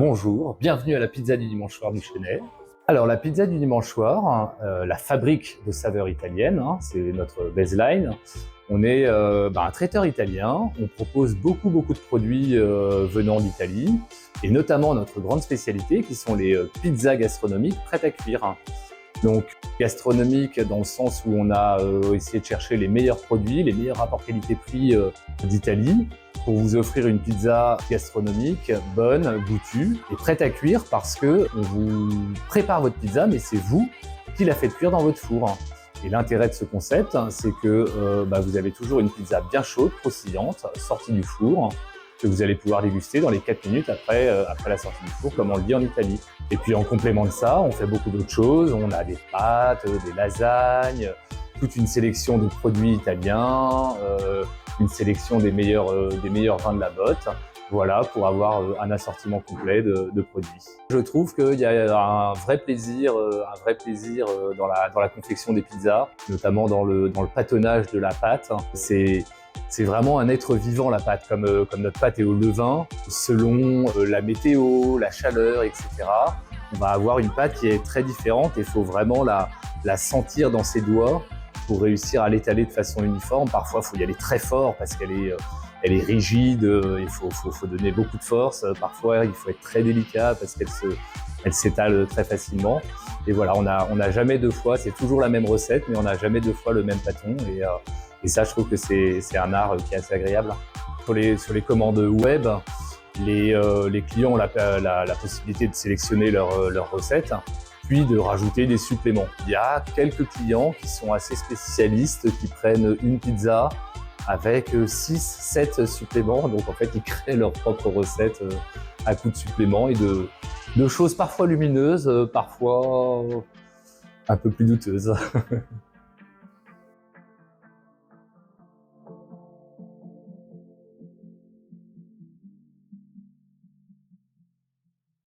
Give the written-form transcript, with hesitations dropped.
Bonjour, bienvenue à la pizza du dimanche soir du Chesnay. Alors la pizza du dimanche soir, la fabrique de saveurs italiennes, c'est notre baseline. On est un traiteur italien, on propose beaucoup de produits venant d'Italie et notamment notre grande spécialité qui sont les pizzas gastronomiques prêtes à cuire. Donc gastronomique dans le sens où on a essayé de chercher les meilleurs produits, les meilleurs rapports qualité-prix d'Italie pour vous offrir une pizza gastronomique, bonne, goûtue et prête à cuire parce que on vous prépare votre pizza mais c'est vous qui la faites cuire dans votre four. Et l'intérêt de ce concept, c'est que vous avez toujours une pizza bien chaude, croustillante, sortie du four, que vous allez pouvoir déguster dans les 4 minutes après la sortie du four, comme on le dit en Italie. Et puis en complément de ça, on fait beaucoup d'autres choses. On a des pâtes, des lasagnes, toute une sélection de produits italiens, une sélection des meilleurs vins de la botte. Voilà, pour avoir un assortiment complet de produits. Je trouve qu'il y a un vrai plaisir dans la confection des pizzas, notamment dans le pâtonnage de la pâte. C'est vraiment un être vivant la pâte, comme notre pâte est au levain, selon la météo, la chaleur, etc. On va avoir une pâte qui est très différente et il faut vraiment la sentir dans ses doigts pour réussir à l'étaler de façon uniforme. Parfois, il faut y aller très fort parce qu'elle est rigide, il faut donner beaucoup de force. Parfois, il faut être très délicat parce qu'elle s'étale très facilement. Et voilà, on n'a jamais deux fois, c'est toujours la même recette, mais on n'a jamais deux fois le même pâton. Et ça, je trouve que c'est un art qui est assez agréable. Sur les commandes web, les clients ont la possibilité de sélectionner leurs recettes, puis de rajouter des suppléments. Il y a quelques clients qui sont assez spécialistes, qui prennent une pizza avec 6-7 suppléments. Donc en fait, ils créent leur propre recette à coup de suppléments et de choses parfois lumineuses, parfois un peu plus douteuses.